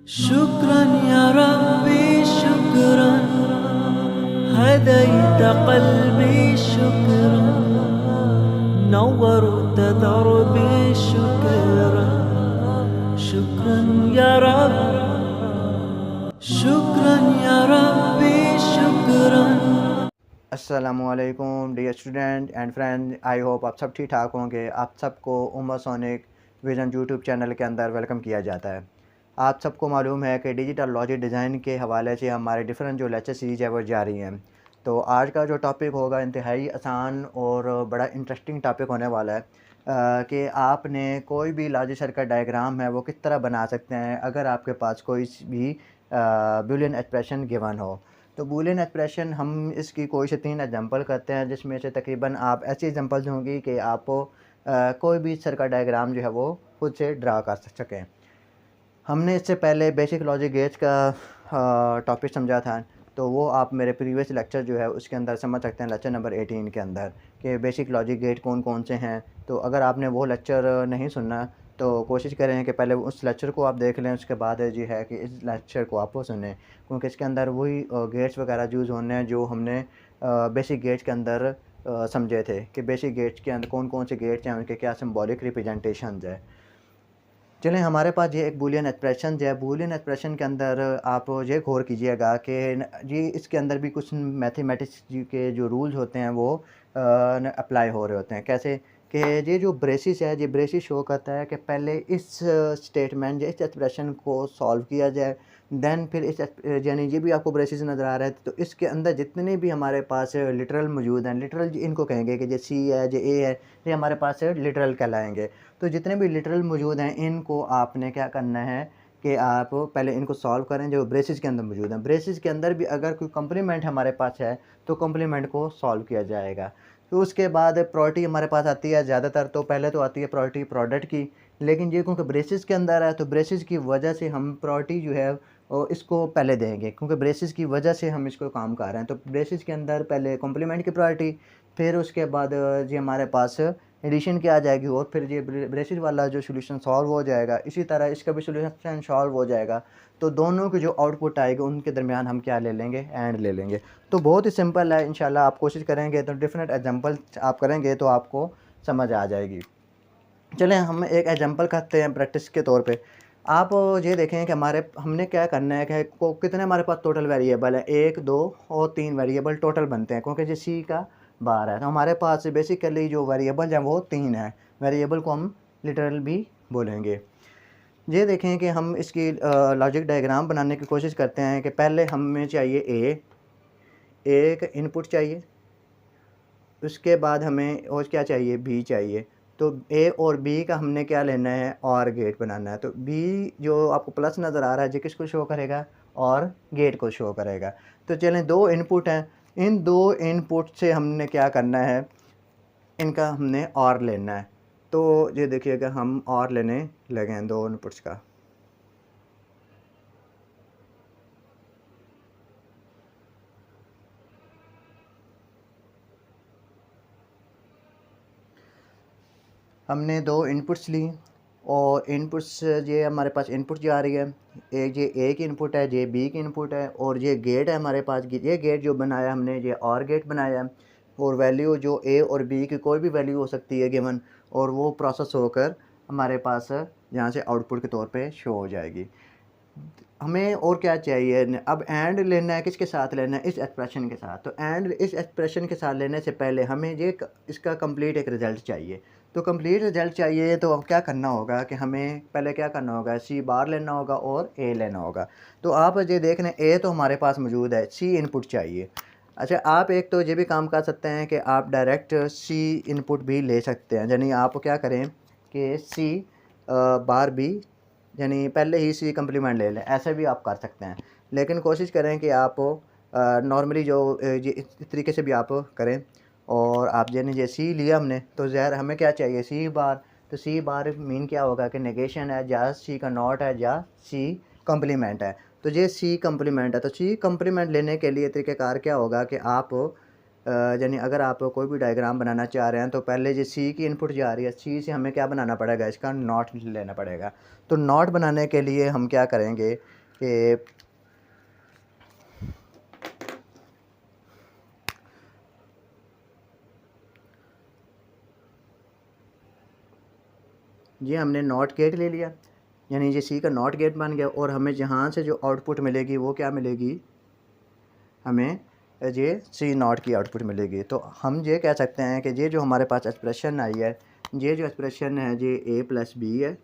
शुक्रन या रब्बी शुक्रन हदैत क़ल्बी शुक्रन नव्वरत दरबी शुक्रन शुक्रन या रब शुक्रन या रब्बी शुक्रन। अस्सलामुअलैकुम dear student and friend, I hope आप सब ठीक ठाक होंगे। आप सबको Umar sonic vision YouTube channel के अंदर वेलकम किया जाता है। आप सबको मालूम है कि डिजिटल लॉजिक डिज़ाइन के हवाले से हमारे डिफरेंट जो लेक्चर सीरीज है वो जारी हैं। तो आज का जो टॉपिक होगा इंतहाई आसान और बड़ा इंटरेस्टिंग टॉपिक होने वाला है कि आपने कोई भी लॉजिक सर्किट डायग्राम है वो किस तरह बना सकते हैं अगर आपके पास कोई भी बूलियन एक्सप्रेशन गिवन हो। तो बूलियन एक्सप्रेशन हम इसकी कोई से 3 एग्जांपल करते हैं, जिसमें से तकरीबन आप ऐसी एग्जांपल्स होंगी कि आपको कोई भी सर्किट डायग्राम जो है वो खुद से ड्रा कर सकें। हमने इससे पहले बेसिक लॉजिक गेट्स का टॉपिक समझा था, तो वो आप मेरे प्रीवियस लेक्चर जो है उसके अंदर समझ सकते हैं, लेक्चर नंबर 18 के अंदर, कि बेसिक लॉजिक गेट कौन कौन से हैं। तो अगर आपने वो लेक्चर नहीं सुनना तो कोशिश करें कि पहले उस लेक्चर को आप देख लें, उसके बाद जी है कि इस लेक्चर को आप सुनें, क्योंकि इसके अंदर वही गेट्स वगैरह यूज़ होने हैं जो हमने बेसिक गेट्स के अंदर समझे थे कि बेसिक गेट्स के अंदर कौन कौन से गेट्स हैं, उनके क्या सिंबॉलिक रिप्रेजेंटेशन है। चलें, हमारे पास ये एक बूलियन एक्सप्रेशन है। बूलियन एक्सप्रेशन के अंदर आप ये गौर कीजिएगा कि जी इसके अंदर भी कुछ मैथमेटिक्स के जो रूल्स होते हैं वो अप्लाई हो रहे होते हैं। कैसे कि ये जो ब्रेसिस है, ये ब्रेसिस शो करता है कि पहले इस स्टेटमेंट या इस एक्सप्रेशन को सॉल्व किया जाए, देन फिर इस यानी ये भी आपको ब्रेसिस नज़र आ रहा है। तो इसके अंदर जितने भी हमारे पास लिटरल मौजूद हैं, लिटरल इनको कहेंगे कि जो सी है, जो ए है, ये हमारे पास लिटरल कहलाएंगे। तो जितने भी लिटरल मौजूद हैं इनको आपने क्या करना है कि आप पहले इनको सॉल्व करें जो ब्रेसिस के अंदर मौजूद हैं। ब्रेसिस के अंदर भी अगर कोई कॉम्प्लीमेंट हमारे पास है तो कॉम्प्लीमेंट को सॉल्व किया जाएगा। तो उसके बाद प्रॉपर्टी हमारे पास आती है, ज़्यादातर तो पहले तो आती है प्रॉपर्टी प्रोडक्ट की, लेकिन ये क्योंकि ब्रेसिस के अंदर है तो ब्रेसिस की वजह से हम प्रॉपर्टी जो है और इसको पहले देंगे, क्योंकि ब्रेसिस की वजह से हम इसको काम कर रहे हैं। तो ब्रेसिस के अंदर पहले कॉम्प्लीमेंट की प्रायोरिटी, फिर उसके बाद ये हमारे पास एडिशन की आ जाएगी और फिर ये ब्रेसिस वाला जो सॉल्यूशन सॉल्व हो जाएगा, इसी तरह इसका भी सॉल्यूशन सॉल्व हो जाएगा। तो दोनों की जो आउटपुट आएगी उनके दरमियान हम क्या ले लेंगे, एंड ले लेंगे। तो बहुत ही सिंपल है, इंशाल्लाह आप कोशिश करेंगे तो डिफरेंट एग्जांपल आप करेंगे तो आपको समझ आ जाएगी। चलें, हम एक एग्जांपल करते हैं प्रैक्टिस के तौर पे। आप ये देखें कि हमने क्या करना है कि कितने हमारे पास टोटल वेरिएबल है, 1 2 और 3 वेरिएबल टोटल बनते हैं, क्योंकि जो सी का बार है। तो हमारे पास बेसिकली जो वेरिएबल हैं वो 3 हैं। वेरिएबल को हम लिटरल भी बोलेंगे। ये देखें कि हम इसकी लॉजिक डायग्राम बनाने की कोशिश करते हैं कि पहले हमें चाहिए एक इनपुट चाहिए, उसके बाद हमें और क्या चाहिए, बी चाहिए। तो ए और बी का हमने क्या लेना है, और गेट बनाना है। तो बी जो आपको प्लस नज़र आ रहा है, ये किसको शो करेगा, और गेट को शो करेगा। तो चलें, 2 इनपुट हैं, इन 2 इनपुट से हमने क्या करना है, इनका हमने और लेना है। तो ये देखिएगा हम और लेने लगे हैं 2 इनपुट्स का। हमने 2 इनपुट्स ली और इनपुट्स ये हमारे पास इनपुट जा रही है, एक ये ए की इनपुट है, ये बी की इनपुट है, और ये गेट है हमारे पास। ये गेट जो बनाया हमने, ये और गेट बनाया है, और वैल्यू जो ए और बी की कोई भी वैल्यू हो सकती है गिवन, और वो प्रोसेस होकर हमारे पास यहाँ से आउटपुट के तौर पे शो हो जाएगी। हमें और क्या चाहिए, अब एंड लेना है, किसके साथ लेना है, इस एक्सप्रेशन के साथ। तो एंड इस एक्सप्रेशन के साथ लेने से पहले हमें इसका कंप्लीट एक रिज़ल्ट चाहिए। तो कंप्लीट रिज़ल्ट चाहिए तो अब क्या करना होगा कि हमें पहले क्या करना होगा, सी बार लेना होगा और ए लेना होगा। तो आप ये देख लें, ए तो हमारे पास मौजूद है, सी इनपुट चाहिए। अच्छा, आप एक तो ये भी काम कर सकते हैं कि आप डायरेक्ट सी इनपुट भी ले सकते हैं, यानी आप क्या करें कि सी बार बी, यानी पहले ही सी कम्प्लीमेंट ले लें, ऐसे भी आप कर सकते हैं। लेकिन कोशिश करें कि आप नॉर्मली जो ये इस तरीके से भी आप करें। और आप यानी जे सी लिया हमने, तो ज़हर हमें क्या चाहिए, सी बार। तो सी बार मीन क्या होगा कि नेगेशन है, या सी का नॉट है, या सी कम्प्लीमेंट है। तो ये सी कम्प्लीमेंट है। तो सी कम्प्लीमेंट लेने के लिए तरीक़ेकार क्या होगा कि आप यानी अगर आप कोई भी डायग्राम बनाना चाह रहे हैं तो पहले जो सी की इनपुट जा रही है, सी से हमें क्या बनाना पड़ेगा, इसका नॉट लेना पड़ेगा। तो नॉट बनाने के लिए हम क्या करेंगे कि ये हमने नॉट गेट ले लिया, यानी ये सी का नॉट गेट बन गया, और हमें जहाँ से जो आउटपुट मिलेगी वो क्या मिलेगी, हमें ये सी नॉट की आउटपुट मिलेगी। तो हम ये कह सकते हैं कि ये जो हमारे पास एक्सप्रेशन आई है, ये जो एक्सप्रेशन है ये ए प्लस बी है,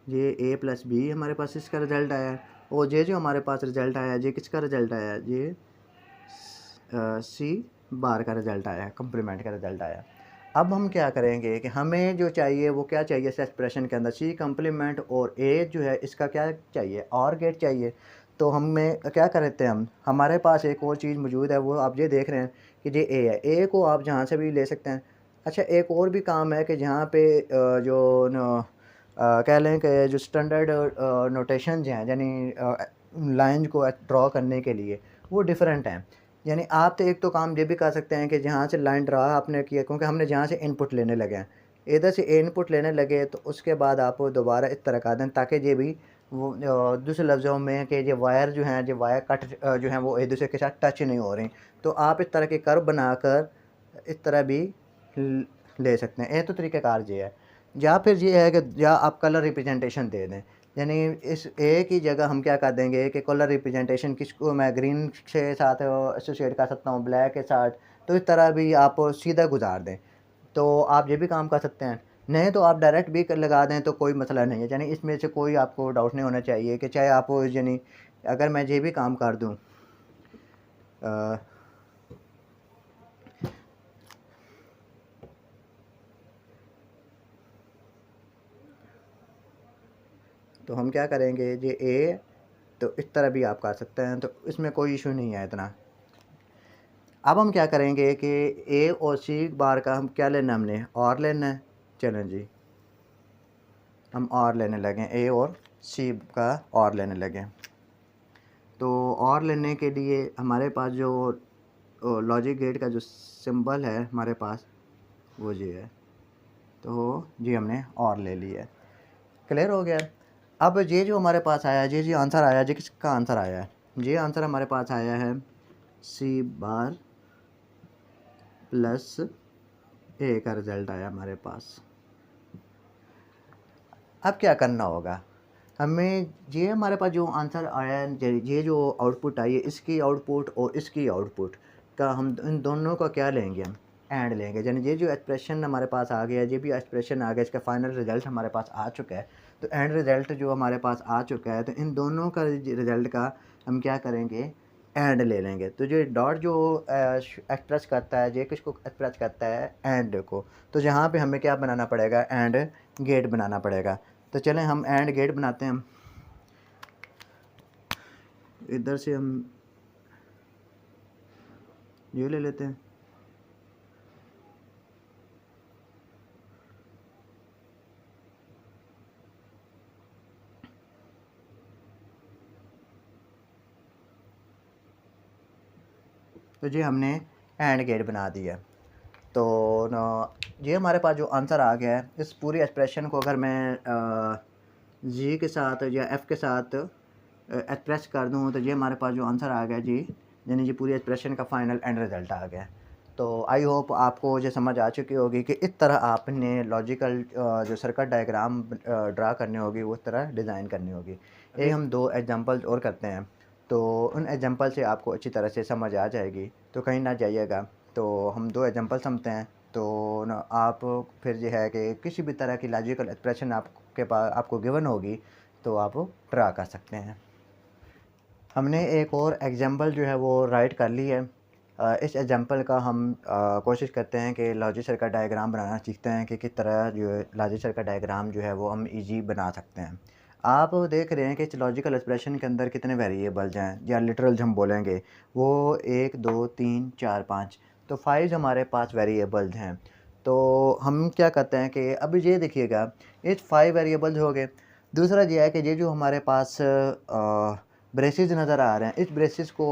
ये ए प्लस बी हमारे पास इसका रिज़ल्ट आया है। और ये जो हमारे पास रिज़ल्ट आया है ये किसका रिज़ल्ट आया है, ये सी बार का रिज़ल्ट आया है, कम्प्लीमेंट का रिज़ल्ट आया है। अब हम क्या करेंगे कि हमें जो चाहिए वो क्या चाहिए इस एक्सप्रेशन के अंदर, सी कम्प्लीमेंट और ए जो है इसका क्या चाहिए, और गेट चाहिए। तो हमें क्या करते हैं, हम हमारे पास एक और चीज़ मौजूद है, वो आप ये देख रहे हैं कि ये ए है, ए को आप जहाँ से भी ले सकते हैं। अच्छा, एक और भी काम है कि जहाँ पे जो कह लें कि जो स्टैंडर्ड नोटेशन हैं, यानी लाइन को ड्रॉ करने के लिए वो डिफरेंट हैं। यानी आप तो एक तो काम ये भी कर सकते हैं कि जहाँ से लाइन ड्रा आपने किया, क्योंकि हमने जहाँ से इनपुट लेने लगे हैं, इधर से इनपुट लेने लगे, तो उसके बाद आप दोबारा इस तरह कर दें ताकि ये भी वो दूसरे लफ्ज़ों में कि ये वायर जो हैं, ये वायर कट जो हैं वो एक दूसरे के साथ टच नहीं हो रही। तो आप इस तरह के कर्व बनाकर इस तरह भी ले सकते हैं। एक तो तरीक़ाकार ये है, या फिर ये है कि या आप कलर रिप्रेजेंटेशन दे दें, यानी इस ए की जगह हम क्या कर देंगे कि कलर रिप्रेजेंटेशन किसको मैं ग्रीन के साथ एसोसिएट कर सकता हूँ, ब्लैक के साथ, तो इस तरह भी आप सीधा गुजार दें। तो आप ये भी काम कर सकते हैं, नहीं तो आप डायरेक्ट भी लगा दें तो कोई मसला नहीं है, यानी इसमें से कोई आपको डाउट नहीं होना चाहिए कि चाहे आप यानी अगर मैं ये भी काम कर दूँ तो हम क्या करेंगे, ये ए तो इस तरह भी आप कर सकते हैं, तो इसमें कोई इशू नहीं है इतना। अब हम क्या करेंगे कि ए और सी बार का हम क्या लेना, हमने और लेना है। चलें जी, हम और लेने लगे, ए और सी का और लेने लगे। तो और लेने के लिए हमारे पास जो लॉजिक गेट का जो सिंबल है हमारे पास वो ये है, तो जी हमने और ले लिया है। क्लियर हो गया। अब ये जो हमारे पास आया, ये जो आंसर आया, ये किसका आंसर आया है, ये आंसर हमारे पास आया है सी बार प्लस ए का रिज़ल्ट आया हमारे पास। अब क्या करना होगा हमें, ये हमारे पास जो आंसर आया है, ये जो आउटपुट आई है, इसकी आउटपुट और इसकी आउटपुट का हम इन दोनों का क्या लेंगे, हम एंड लेंगे। यानी ये जो एक्सप्रेशन हमारे पास आ गया, ये भी एक्सप्रेशन आ गया, इसका फाइनल रिज़ल्ट हमारे पास आ चुका है। तो एंड रिज़ल्ट जो हमारे पास आ चुका है, तो इन दोनों का रिज़ल्ट का हम क्या करेंगे, एंड ले लेंगे। तो जो डॉट जो एक्सप्रेस करता है, ये किसको एक्सप्रेस करता है, एंड को। तो यहाँ पे हमें क्या बनाना पड़ेगा, एंड गेट बनाना पड़ेगा। तो चलें हम एंड गेट बनाते हैं। इधर से हम ये ले लेते हैं, तो ये हमने एंड गेट बना दिया। तो ये हमारे पास जो आंसर आ गया है, इस पूरी एक्सप्रेशन को अगर मैं जी के साथ या एफ़ के साथ एक्सप्रेस कर दूँ, तो ये हमारे पास जो आंसर आ गया जी, यानी ये पूरी एक्सप्रेशन का फाइनल एंड रिज़ल्ट आ गया। तो आई होप आपको ये समझ आ चुकी होगी कि इस तरह आपने लॉजिकल जो सर्किट डायग्राम ड्रा करनी होगी, उस तरह डिज़ाइन करनी होगी। ये हम 2 एग्जांपल्स और करते हैं, तो उन एग्जांपल से आपको अच्छी तरह से समझ आ जाएगी, तो कहीं ना जाइएगा। तो हम 2 एग्जांपल समझते हैं, तो न आप फिर ये है कि किसी भी तरह की लॉजिकल एक्सप्रेशन आपके पास आपको गिवन होगी तो आप ड्रा कर सकते हैं। हमने एक और एग्जांपल जो है वो राइट कर ली है। इस एग्जांपल का हम कोशिश करते हैं कि लॉजिक सर्किट डायग्राम बनाना सीखते हैं कि किस तरह जो है लॉजिक सर्किट डायग्राम जो है वो हम इजी बना सकते हैं। आप देख रहे हैं कि इस लॉजिकल एक्सप्रेशन के अंदर कितने वेरिएबल्स हैं, या लिटरल हम बोलेंगे वो 1 2 3 4 5, तो 5 हमारे पास वेरिएबल्स हैं। तो हम क्या करते हैं कि अब ये देखिएगा, इस 5 वेरिएबल्स हो गए। दूसरा ये है कि ये जो हमारे पास ब्रेसेस नज़र आ रहे हैं। इस ब्रेसेस को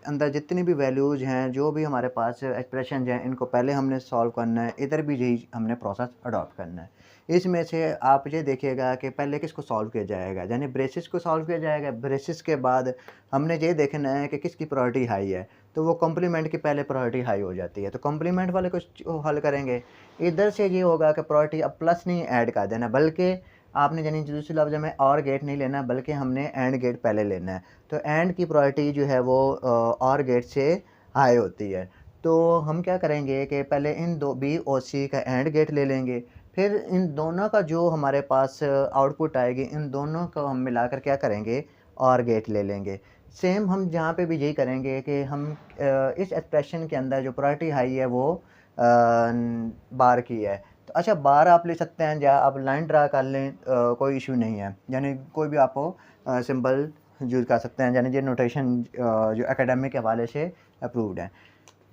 अंदर जितनी भी वैल्यूज़ हैं, जो भी हमारे पास एक्सप्रेशन हैं, इनको पहले हमने सॉल्व करना है। इधर भी यही हमने प्रोसेस अडॉप्ट करना है। इसमें से आप ये देखिएगा कि पहले किसको सॉल्व किया जाएगा, यानी ब्रेसेस को सॉल्व किया जाएगा। ब्रेसेस के बाद हमने ये देखना है कि किसकी प्रायोरिटी हाई है, तो वो कॉम्प्लीमेंट की पहले प्रायोरिटी हाई हो जाती है, तो कॉम्प्लीमेंट वाले को हल करेंगे। इधर से ये होगा कि प्रायोरिटी अब प्लस नहीं ऐड कर देना, बल्कि आपने यानी दूसरे लफ्ज़ में और गेट नहीं लेना, बल्कि हमने एंड गेट पहले लेना है। तो एंड की प्रायोरिटी जो है वो और गेट से हाई होती है। तो हम क्या करेंगे कि पहले इन दो बी और सी का एंड गेट ले लेंगे, फिर इन दोनों का जो हमारे पास आउटपुट आएगी, इन दोनों को हम मिलाकर क्या करेंगे, और गेट ले लेंगे। सेम हम जहाँ पे भी यही करेंगे कि हम इस एक्सप्रेशन के अंदर जो प्रायोरिटी हाई है वो बार की है। तो अच्छा, बार आप ले सकते हैं या आप लाइन ड्रा कर लें, कोई इशू नहीं है, यानी कोई भी आपको सिंबल यूज़ कर सकते हैं, यानी ये नोटेशन जो एकेडमिक के हवाले से अप्रूव्ड है।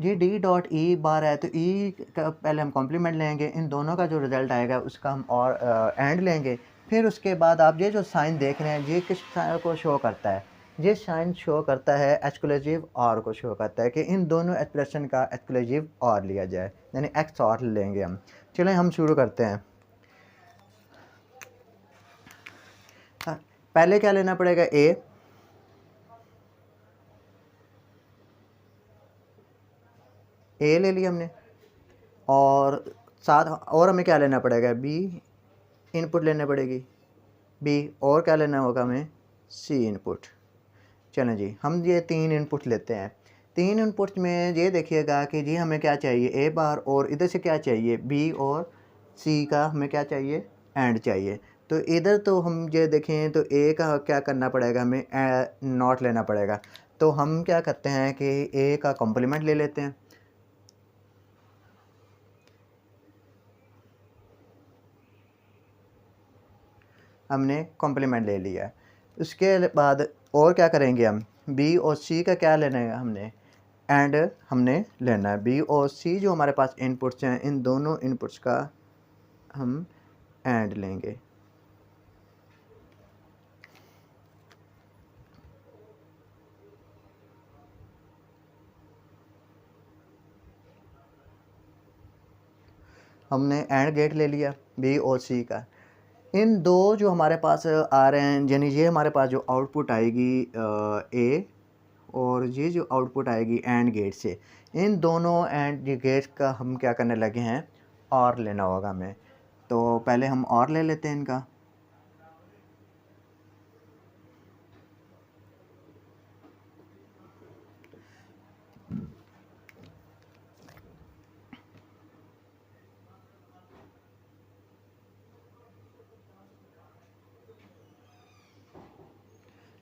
ये डी डॉट ई बार है, तो ई का पहले हम कॉम्प्लीमेंट लेंगे, इन दोनों का जो रिज़ल्ट आएगा उसका हम और एंड लेंगे। फिर उसके बाद आप ये जो साइन देख रहे हैं, ये किस को शो करता है, ये साइन शो करता है एक्सक्लूसिव और को शो करता है कि इन दोनों एक्सप्रेशन का एक्सक्लूसिव और लिया जाए, यानी एक्स और लेंगे हम। चलें हम शुरू करते हैं। हाँ, पहले क्या लेना पड़ेगा, ए ले लिया हमने, और साथ और हमें क्या लेना पड़ेगा, बी इनपुट लेना पड़ेगी, बी, और क्या लेना होगा हमें, सी इनपुट। चलें जी, हम ये 3 इनपुट लेते हैं। 3 इनपुट में ये देखिएगा कि जी हमें क्या चाहिए, ए बार, और इधर से क्या चाहिए, बी और सी का हमें क्या चाहिए, एंड चाहिए। तो इधर तो हम ये देखें तो ए का क्या करना पड़ेगा, हमें नॉट लेना पड़ेगा। तो हम क्या करते हैं कि ए का कॉम्प्लीमेंट ले लेते हैं। हमने कॉम्प्लीमेंट ले लिया। उसके बाद और क्या करेंगे, हम बी और सी का क्या लेना है, हमने एंड हमने लेना है। बी और सी जो हमारे पास इनपुट्स हैं, इन दोनों इनपुट्स का हम एंड लेंगे। हमने एंड गेट ले लिया बी और सी का। इन दो जो हमारे पास आ रहे हैं, यानी ये हमारे पास जो आउटपुट आएगी ए, और ये जो आउटपुट आएगी एंड गेट से, इन दोनों एंड गेट का हम क्या करने लगे हैं, और लेना होगा हमें। तो पहले हम और ले लेते हैं इनका।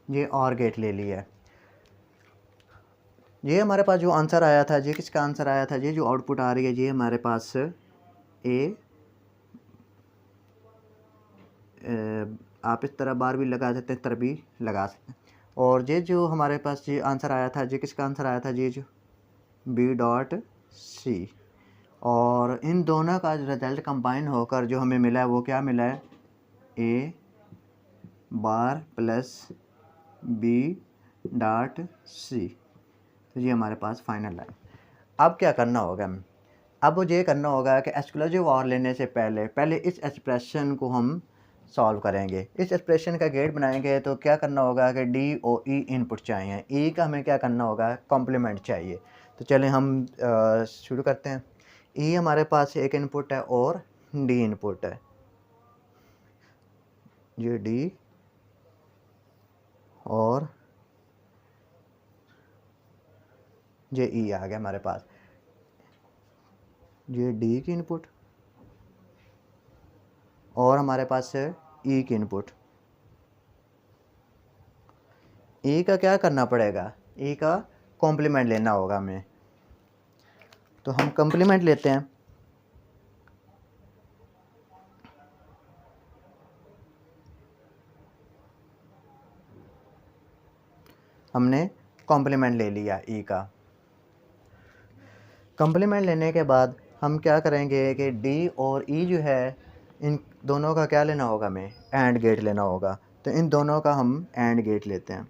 ये और गेट ले लिया। ये हमारे पास जो आंसर आया था, ये किसका आंसर आया था, ये जो आउटपुट आ रही है, ये हमारे पास ए, आप इस तरह बार भी लगा सकते हैं, इस तरह भी लगा सकते हैं। और ये जो हमारे पास ये आंसर आया था, ये किसका आंसर आया था, ये जो बी डॉट सी। और इन दोनों का रिजल्ट कंबाइन होकर जो हमें मिला है वो क्या मिला है, ए बार प्लस बी डॉट सी। तो ये हमारे पास फाइनल है। अब क्या करना होगा हमें, अब ये करना होगा कि एक्सक्लूसिव और लेने से पहले इस एक्सप्रेशन को हम सॉल्व करेंगे। इस एक्सप्रेशन का गेट बनाएंगे तो क्या करना होगा कि डी और ई इनपुट चाहिए, ई का हमें क्या करना होगा, कॉम्प्लीमेंट चाहिए। तो चलें हम शुरू करते हैं। ई हमारे पास एक इनपुट है और डी इनपुट है, ये डी और ये ई आ गया हमारे पास। ये डी की इनपुट और हमारे पास है ई की इनपुट। ई का क्या करना पड़ेगा, ई का कॉम्प्लीमेंट लेना होगा हमें। तो हम कॉम्प्लीमेंट लेते हैं। हमने कॉम्प्लीमेंट ले लिया ई का। कॉम्प्लीमेंट लेने के बाद हम क्या करेंगे कि डी और ई जो है, इन दोनों का क्या लेना होगा, हमें एंड गेट लेना होगा। तो इन दोनों का हम एंड गेट लेते हैं।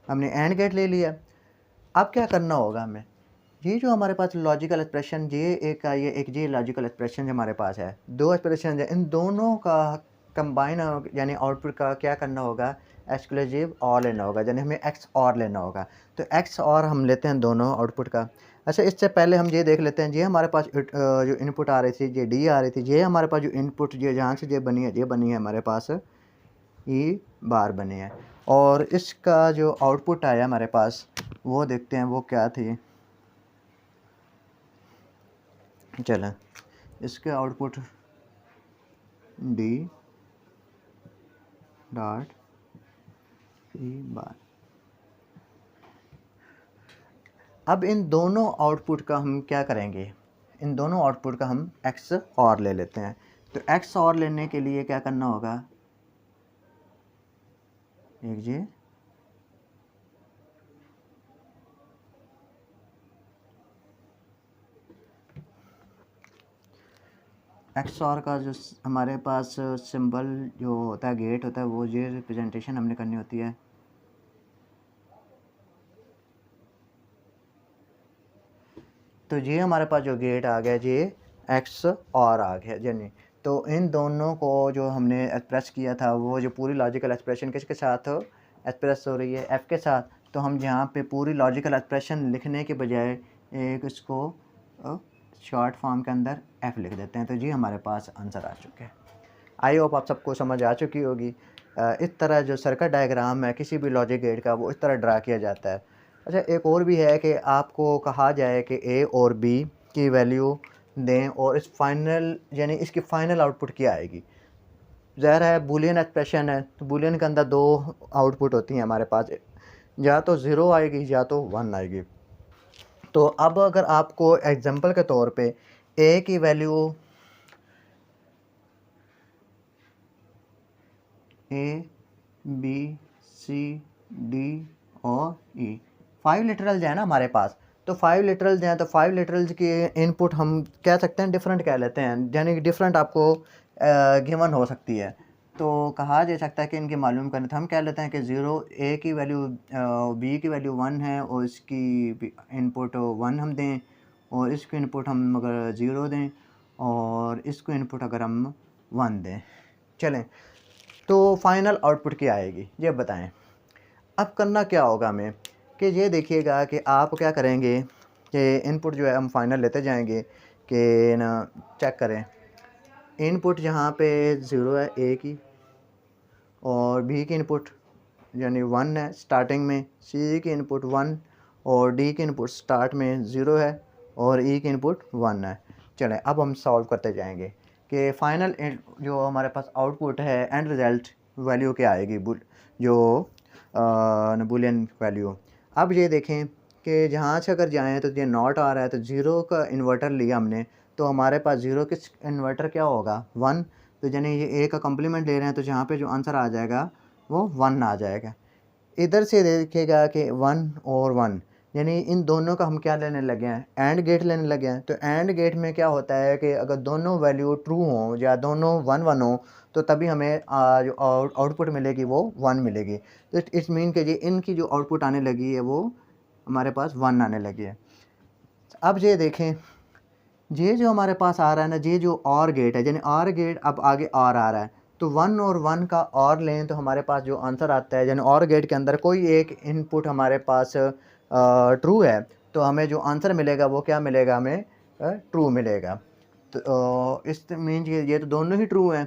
हमने एंड गेट ले लिया। अब क्या करना होगा हमें, ये जो हमारे पास लॉजिकल एक्सप्रेशन ये एक का ये एक ये लॉजिकल एक्सप्रेशन हमारे पास है, दो एक्सप्रेशन है, इन दोनों का कंबाइन यानी आउटपुट का क्या करना होगा, एक्सक्लूसिव और लेना होगा, यानी हमें एक्स और लेना होगा। तो एक्स और हम लेते हैं दोनों आउटपुट का। अच्छा, इससे पहले हम ये देख लेते हैं, ये हमारे पास जो इनपुट आ रही थी ये डी आ रही थी, ये हमारे पास जो इनपुट ये जहाँ से ये बनी है हमारे पास ई बार बनी है, और इसका जो आउटपुट आया हमारे पास वो देखते हैं वो क्या थी। चलें, इसके आउटपुट डी डॉट ई बार। अब इन दोनों आउटपुट का हम क्या करेंगे, इन दोनों आउटपुट का हम एक्स और ले लेते हैं। तो एक्स और लेने के लिए क्या करना होगा, एक जी एक्स और का जो हमारे पास सिंबल जो होता है गेट होता है, वो ये रिप्रेजेंटेशन हमने करनी होती है। तो ये हमारे पास जो गेट आ गया ये एक्स और आ गया यानी, तो इन दोनों को जो हमने एक्सप्रेस किया था वो जो पूरी लॉजिकल एक्सप्रेशन किसके साथ एक्सप्रेस हो रही है, एफ़ के साथ। तो हम यहाँ पे पूरी लॉजिकल एक्सप्रेशन लिखने के बजाय एक इसको शॉर्ट फॉर्म के अंदर एफ़ लिख देते हैं। तो जी हमारे पास आंसर आ चुके हैं। आई होप आप सबको समझ आ चुकी होगी। इस तरह जो सर्किट डायग्राम है किसी भी लॉजिक गेट का वो इस तरह ड्रा किया जाता है। अच्छा, एक और भी है कि आपको कहा जाए कि ए और बी की वैल्यू दें और इस फाइनल यानी इसकी फ़ाइनल आउटपुट क्या आएगी। ज़ाहिर है बूलियन एक्सप्रेशन है, तो बूलियन के अंदर दो आउटपुट होती हैं हमारे पास, या तो ज़ीरो आएगी या तो वन आएगी। तो अब अगर आपको एग्जांपल के तौर पे ए की value A B C D और ई 5 लिटरल्स है ना हमारे पास, तो 5 लिटरल्स हैं, तो 5 लिटरल्स की इनपुट हम कह सकते हैं डिफरेंट कह लेते हैं, यानी कि डिफरेंट आपको गिवन हो सकती है। तो कहा जा सकता है कि इनके मालूम करने, तो हम कह लेते हैं कि ज़ीरो ए की वैल्यू बी की वैल्यू 1 है और इसकी इनपुट 1 हम दें, और इसको इनपुट हम अगर 0 दें और इसको इनपुट अगर हम 1 दें। चलें, तो फाइनल आउटपुट क्या आएगी ये बताएं। अब करना क्या होगा हमें कि ये देखिएगा कि आप क्या करेंगे कि इनपुट जो है हम फाइनल लेते जाएंगे कि ना चेक करें, इनपुट यहाँ पे 0 है ए की, और बी की इनपुट यानी 1 है स्टार्टिंग में, सी की इनपुट 1 और डी की इनपुट स्टार्ट में 0 है और ई की इनपुट 1 है। चलें, अब हम सॉल्व करते जाएंगे कि फ़ाइनल जो हमारे पास आउटपुट है एंड रिज़ल्ट वैल्यू क्या आएगी, जो बूलियन वैल्यू। अब ये देखें कि जहाँ से अगर जाएँ तो ये नॉट आ रहा है, तो 0 का इन्वर्टर लिया हमने, तो हमारे पास 0 किस इन्वर्टर क्या होगा 1, तो यानी ये ए का कम्प्लीमेंट ले रहे हैं, तो जहाँ पे जो आंसर आ जाएगा वो 1 आ जाएगा। इधर से देखिएगा कि 1 और 1 यानी इन दोनों का हम क्या लेने लगे हैं, एंड गेट लेने लगे हैं। तो एंड गेट में क्या होता है कि अगर दोनों वैल्यू ट्रू हों या दोनों 1 1 हो, तो तभी हमें जो आउटपुट मिलेगी वो 1 मिलेगी। तो इट्स मीन कि ये इनकी जो आउटपुट आने लगी है वो हमारे पास 1 आने लगी है। अब ये देखें, ये जो हमारे पास आ रहा है ना, ये जो और गेट है यानी आर गेट, अब आगे और आ रहा है, तो 1 और 1 का और लें तो हमारे पास जो आंसर आता है, यानी और गेट के अंदर कोई एक इनपुट हमारे पास ट्रू है, तो हमें जो आंसर मिलेगा वो क्या मिलेगा, हमें ट्रू मिलेगा। तो इस मीन्स ये तो दोनों ही ट्रू हैं,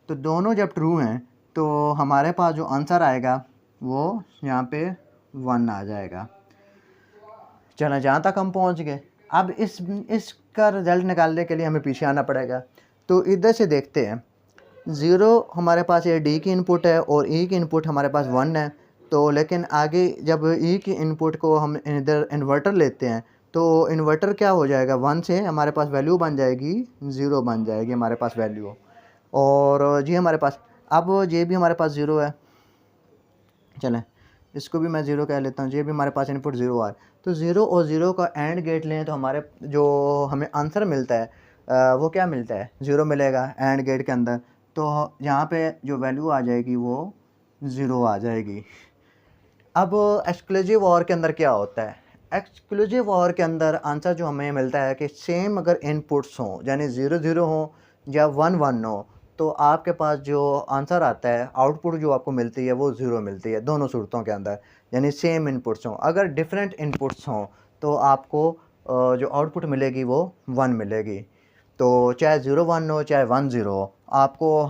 तो दोनों जब ट्रू हैं तो हमारे पास जो आंसर आएगा वो यहाँ पे 1 आ जाएगा। चलो, जहाँ तक हम पहुँच गए। अब इसका रिज़ल्ट निकालने के लिए हमें पीछे आना पड़ेगा। तो इधर से देखते हैं, 0 हमारे पास ये डी की इनपुट है और ई की इनपुट हमारे पास 1 है। तो लेकिन आगे जब ई की इनपुट को हम इधर इन्वर्टर लेते हैं, तो इन्वर्टर क्या हो जाएगा, 1 से हमारे पास वैल्यू बन जाएगी 0 बन जाएगी हमारे पास वैल्यू। और जी हमारे पास अब ये भी हमारे पास 0 है, चलें इसको भी मैं 0 कह लेता हूँ, ये भी हमारे पास इनपुट 0 है। तो 0 और 0 का एंड गेट लें तो हमारे जो हमें आंसर मिलता है वो क्या मिलता है, 0 मिलेगा एंड गेट के अंदर। तो यहाँ पे जो वैल्यू आ जाएगी वो 0 आ जाएगी। अब एक्सक्लूसिव और के अंदर क्या होता है? एक्सक्लूसिव और के अंदर आंसर जो हमें मिलता है कि सेम अगर इनपुट्स हों, यानी 0-0 हों या 1-1 हो, तो आपके पास जो आंसर आता है, आउटपुट जो आपको मिलती है वो 0 मिलती है, दोनों सूरतों के अंदर, यानी सेम इनपुट्स हों। अगर डिफरेंट इनपुट्स हों, तो आपको जो आउटपुट मिलेगी वो 1 मिलेगी। तो चाहे 0-1 हो, चाहे 1-0 हो, आपको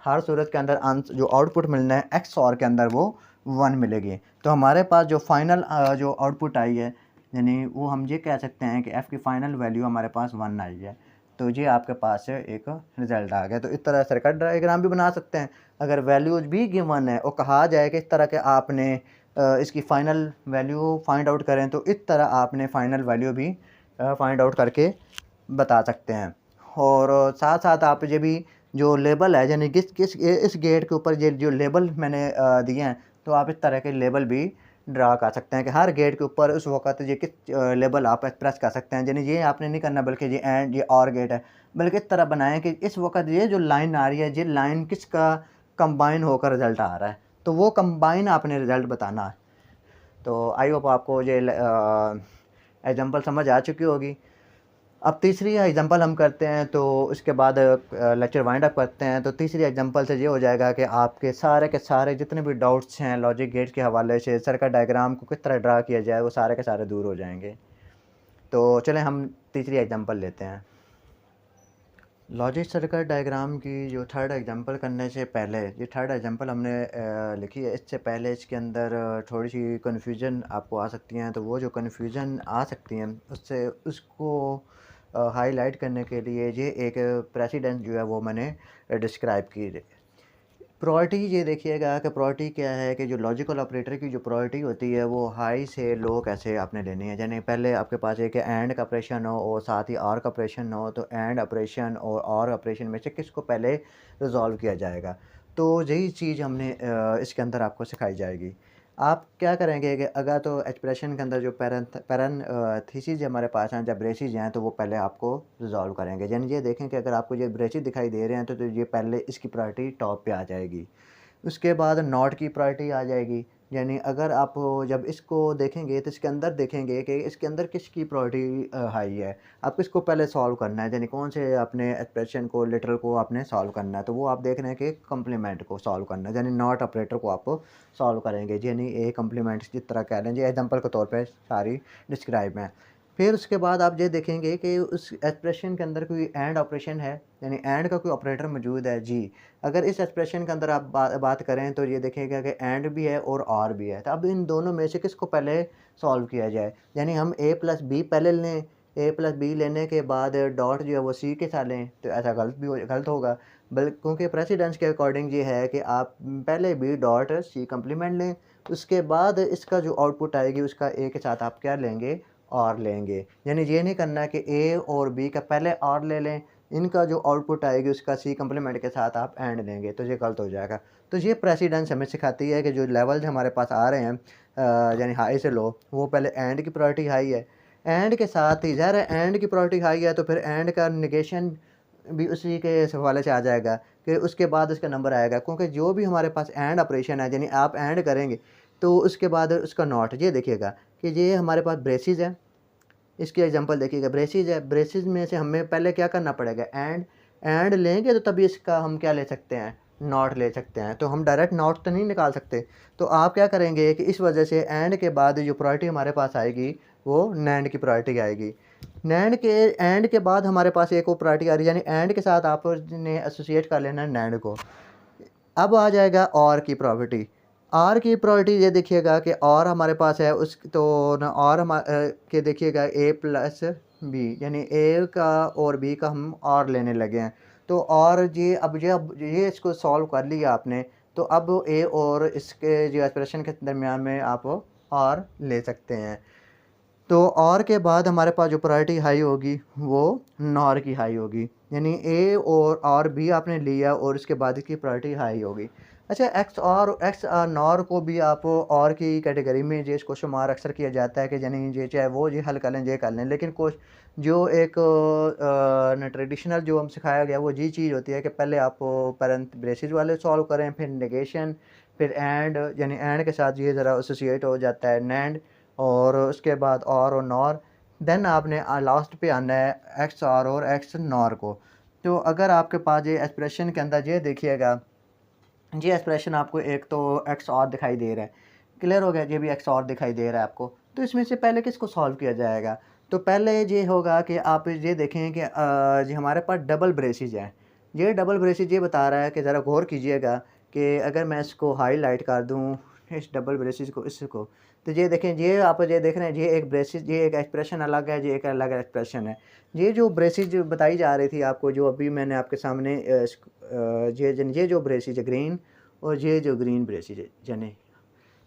हर सूरत के अंदर जो आउटपुट मिलना है एक्स ऑर के अंदर वो 1 मिलेगी। तो हमारे पास जो फाइनल जो आउटपुट आई है, यानी वो हम ये कह सकते हैं कि एफ़ की फ़ाइनल वैल्यू हमारे पास 1 आई है। तो ये आपके पास एक रिज़ल्ट आ गया। तो इस तरह सर्किट डायग्राम भी बना सकते हैं। अगर वैल्यूज़ भी गिवन है और कहा जाए कि इस तरह के आपने इसकी फ़ाइनल वैल्यू फाइंड आउट करें, तो इस तरह आपने फ़ाइनल वैल्यू भी फाइंड आउट करके बता सकते हैं। और साथ-साथ आप ये भी जो लेबल है, यानी किस किस इस गेट के ऊपर ये जो लेबल मैंने दिए हैं, तो आप इस तरह के लेबल भी ड्रा कर सकते हैं कि हर गेट के ऊपर उस वक़्त ये किस लेबल आप एक्सप्रेस कर सकते हैं। यानी ये आपने नहीं करना बल्कि ये एंड ये और गेट है, बल्कि इस तरह बनाएँ कि इस वक़्त ये जो लाइन आ रही है, ये लाइन किसका कंबाइन होकर रिज़ल्ट आ रहा है, तो वो कंबाइन आपने रिज़ल्ट बताना है। तो आई होप आपको ये एग्ज़ाम्पल समझ आ चुकी होगी। अब तीसरी एग्ज़ाम्पल हम करते हैं, तो उसके बाद लेक्चर वाइंड अप करते हैं। तो तीसरी एग्ज़ाम्पल से ये हो जाएगा कि आपके सारे के सारे जितने भी डाउट्स हैं लॉजिक गेट्स के हवाले से, सर्किट डायग्राम को किस तरह ड्रा किया जाए, वो सारे के सारे दूर हो जाएंगे। तो चलें हम तीसरी एग्ज़ाम्पल लेते हैं। लॉजिक सर्किट डायग्राम की जो थर्ड एग्ज़ाम्पल करने से पहले, ये थर्ड एग्ज़ाम्पल हमने लिखी है, इससे पहले इसके अंदर थोड़ी सी कन्फ्यूजन आपको आ सकती हैं। तो वो जो कन्फ्यूजन आ सकती हैं उससे उसको हाईलाइट करने के लिए ये एक प्रेसिडेंस जो है वो मैंने डिस्क्राइब की। प्रायोरिटी ये देखिएगा कि प्रायोरिटी क्या है कि जो लॉजिकल ऑपरेटर की जो प्रायोरिटी होती है वो हाई से लो कैसे आपने लेनी है। यानी पहले आपके पास एक एंड का ऑपरेशन हो और साथ ही आर का ऑपरेशन हो, तो एंड ऑपरेशन और ऑपरेशन में से किसको पहले रिजॉल्व किया जाएगा। तो यही चीज़ हमने इसके अंदर आपको सिखाई जाएगी। आप क्या करेंगे कि अगर तो एक्सप्रेशन के अंदर जो थीसिस हमारे पास हैं, जब ब्रेसिस हैं, तो वो पहले आपको रिजॉल्व करेंगे। यानी ये देखें कि अगर आपको ये ब्रेसिस दिखाई दे रहे हैं, तो ये पहले इसकी प्रायोरिटी टॉप पे आ जाएगी। उसके बाद नॉट की प्रायोरिटी आ जाएगी। यानी अगर आप जब इसको देखेंगे तो इसके अंदर देखेंगे कि इसके अंदर किसकी प्रायोरिटी हाई है। आप किसको पहले सॉल्व करना है, यानी कौन से अपने एक्सप्रेशन को लिटरल को आपने सॉल्व करना है। तो वो आप देख रहे हैं कि कम्प्लीमेंट को सॉल्व करना है, यानी नॉट ऑपरेटर को आप सॉल्व करेंगे। यानी ए कम्प्लीमेंट जिस तरह कह लें, एग्जाम्पल के तौर पर सारी डिस्क्राइब हैं। फिर उसके बाद आप ये देखेंगे कि उस एक्सप्रेशन के अंदर कोई एंड ऑपरेशन है, यानी एंड का कोई ऑपरेटर मौजूद है जी। अगर इस एक्सप्रेशन के अंदर आप बात करें तो ये देखिएगा कि एंड भी है और भी है। तो अब इन दोनों में से किसको पहले सॉल्व किया जाए। यानी हम ए प्लस बी पहले लें, ए प्लस बी लेने के बाद डॉट जो है वो सी के साथ लें, तो ऐसा गलत होगा। क्योंकि प्रेसिडेंस के अकॉर्डिंग ये है कि आप पहले बी डॉट सी कम्प्लीमेंट लें, उसके बाद इसका जो आउटपुट आएगी उसका ए के साथ आप क्या लेंगे, और लेंगे। यानी ये नहीं करना कि ए और बी का पहले और ले लें, इनका जो आउटपुट आएगी उसका सी कम्प्लीमेंट के साथ आप एंड लेंगे, तो ये गलत हो जाएगा। तो ये प्रेसिडेंस हमें सिखाती है कि जो लेवल्स हमारे पास आ रहे हैं यानी हाई से लो, वो पहले एंड की प्रायोरिटी हाई है। एंड के साथ ही ज़ाहिर है एंड की प्रायोरिटी हाई है, तो फिर एंड का निगेशन भी उसी के हवाले से आ जाएगा कि उसके बाद उसका नंबर आएगा। क्योंकि जो भी हमारे पास एंड ऑपरेशन है, यानी आप एंड करेंगे तो उसके बाद उसका नॉट, ये देखिएगा कि ये हमारे पास ब्रेसिस है। इसकी एग्जांपल देखिएगा, ब्रेसिस है, ब्रेसिस में से हमें पहले क्या करना पड़ेगा, एंड लेंगे तो तभी इसका हम क्या ले सकते हैं, नॉट ले सकते हैं। तो हम डायरेक्ट नॉट तो नहीं निकाल सकते। तो आप क्या करेंगे कि इस वजह से एंड के बाद जो प्रायोरिटी हमारे पास आएगी वो नैंड की प्रायोरिटी आएगी। नैंड के एंड के बाद हमारे पास एक और प्रायोरिटी आ रही है, यानी एंड के साथ आपने एसोसिएट कर लेना है नैंड को। अब आ जाएगा और की प्रॉपर्टी। आर की प्रॉपर्टी ये देखिएगा कि और हमारे पास है उस, तो न और हम के देखिएगा ए प्लस बी, यानी ए का और बी का हम और लेने लगे हैं। तो और ये इसको सॉल्व कर लिया आपने, तो अब ए और इसके जो एक्सप्रेशन के दरमियान में आप और ले सकते हैं। तो और के बाद हमारे पास जो प्रायोरिटी हाई होगी वो नॉर की हाई होगी, यानी ए और बी आपने लिया और इसके बाद इसकी प्रायोरिटी हाई होगी। अच्छा, एक्स नॉर को भी आप और की कैटेगरी में जो इसको शुमार अक्सर किया जाता है कि यानी ये चाहे वो ये हल कर लें ये कर लें, लेकिन कुछ जो एक ट्रेडिशनल जो हम सिखाया गया वो ये चीज़ होती है कि पहले आप पेरेंट ब्रेसिस वाले सॉल्व करें, फिर नेगेशन, फिर एंड, यानी एंड के साथ ये ज़रा एसोसिएट हो जाता है नैंड, और उसके बाद और नॉर। देन आपने लास्ट पे आना है एक्स आर और एक्स नॉर को। तो अगर आपके पास ये एक्सप्रेशन के अंदर ये देखिएगा, ये एक्सप्रेशन आपको एक तो एक्स और दिखाई दे रहा है, क्लियर हो गया, ये भी एक्स और दिखाई दे रहा है आपको। तो इसमें से पहले किसको सॉल्व किया जाएगा? तो पहले ये होगा कि आप ये देखें कि जी हमारे पास डबल ब्रेसिज है। ये डबल ब्रेसिज ये बता रहा है कि ज़रा गौर कीजिएगा कि अगर मैं इसको हाईलाइट कर दूँ, इस डबल ब्रेसिज को, इसको, तो ये देखें, ये आप ये देख रहे हैं, ये एक ब्रेसिज, ये एक एक्सप्रेशन अलग है, ये एक अलग एक्सप्रेशन है। ये जो ब्रेसिज बताई जा रही थी आपको, जो अभी मैंने आपके सामने ये जो ब्रेसिज है ग्रीन, और ये जो ग्रीन ब्रेसिज है, यानी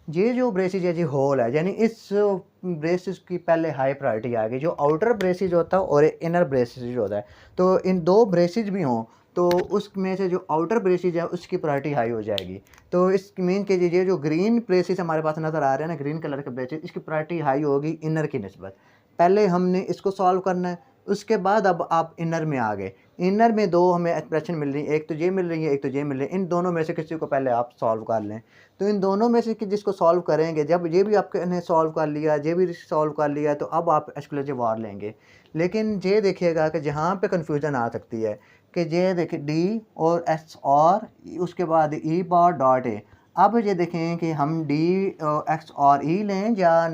ये जो ब्रेसिज है जी होल है, यानी इस ब्रेसिज की पहले हाई प्रायोरिटी आ गई। जो आउटर ब्रेसिज होता है और इनर ब्रेसिज होता है, तो इन दो ब्रेसिज भी हों तो उसमें से जो आउटर ब्रेसिज है उसकी प्रायोरिटी हाई हो जाएगी। तो इस मीन के ये जो ग्रीन ब्रेसिज हमारे पास नज़र आ रहे हैं ना, ग्रीन कलर के ब्रेसिज, इसकी प्रायोरिटी हाई होगी इनर की निस्बत। पहले हमने इसको सॉल्व करना है, उसके बाद अब आप इनर में आ गए। इनर में दो हमें एक्सप्रेशन मिल रही है, एक तो ये मिल रही है, एक तो ये मिल रही है। इन दोनों में से किसी को पहले आप सॉल्व कर लें। तो इन दोनों में से कि जिसको सॉल्व करेंगे, जब ये भी आपने सॉल्व कर लिया, ये भी सॉल्व कर लिया, तो अब आप एक्सक्लूसिव वार लेंगे। लेकिन ये देखिएगा कि जहाँ पे कन्फ्यूज़न आ सकती है कि ये देखिए डी और एस और उसके बाद ई बार डॉट ए। अब ये देखें कि हम डी एक्स और ई लें या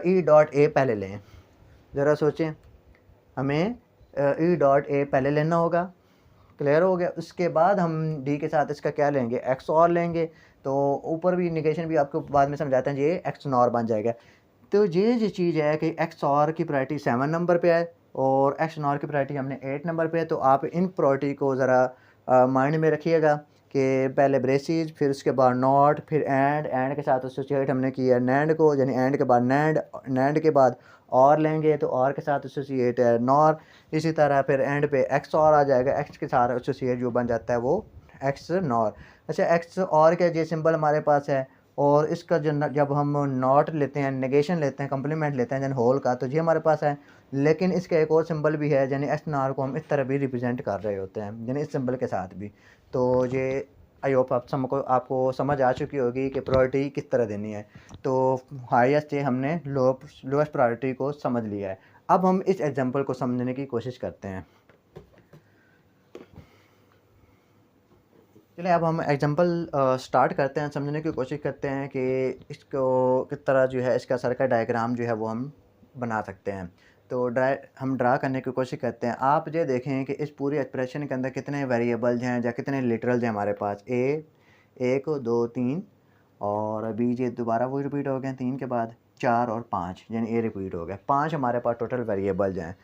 ई डॉट ए पहले लें, ज़रा सोचें। हमें ई डॉट ए पहले लेना होगा, क्लियर हो गया। उसके बाद हम डी के साथ इसका क्या लेंगे, एक्स और लेंगे। तो ऊपर भी इंडिकेशन भी आपको बाद में समझाते हैं, ये एक्स नॉर बन जाएगा। तो ये जो चीज़ है कि एक्स और की प्रायोरिटी 7 नंबर पे है और एक्स नॉर की प्रायोरिटी हमने 8 नंबर पे है। तो आप इन प्रायोरिटी को ज़रा माइंड में रखिएगा कि पहले ब्रेसिज, फिर उसके बाद नॉट, फिर एंड के साथ एसोसिएट हमने किया नैंड को, यानी एंड के बाद नैंड के बाद और लेंगे तो और के साथ एसोसिएट है नॉर। इसी तरह फिर एंड पे एक्स और आ जाएगा, एक्स के साथ एसोसिएट जो बन जाता है वो एक्स नॉर। अच्छा, एक्स और का ये सिंबल हमारे पास है, और इसका जब हम नॉट लेते हैं, नेगेशन लेते हैं, कम्प्लीमेंट लेते हैं यानी होल का, तो ये हमारे पास है। लेकिन इसका एक और सिंबल भी है, यानी एस नार को हम इस तरह भी रिप्रेजेंट कर रहे होते हैं, यानी इस सिंबल के साथ भी। तो ये आई होप आपको समझ आ चुकी होगी कि प्रायोरिटी किस तरह देनी है। तो हाईएस्ट से हमने लोएस्ट प्रायोरिटी को समझ लिया है। अब हम इस एग्जांपल को समझने की कोशिश करते हैं। चलिए अब हम एग्जांपल स्टार्ट करते हैं, समझने की कोशिश करते हैं कि इसको किस तरह जो है इसका सर्किट डायग्राम जो है वो हम बना सकते हैं। तो हम ड्रा करने की कोशिश करते हैं। आप ये देखें कि इस पूरी एक्सप्रेशन के अंदर कितने वेरिएबल्स हैं या कितने लिटरल्स हैं हमारे पास। ए 1 2 3, और अभी ये दोबारा वही रिपीट हो गए 3 के बाद 4 और 5, यानी ए रिपीट हो गया। 5 हमारे पास टोटल वेरिएबल्स हैं।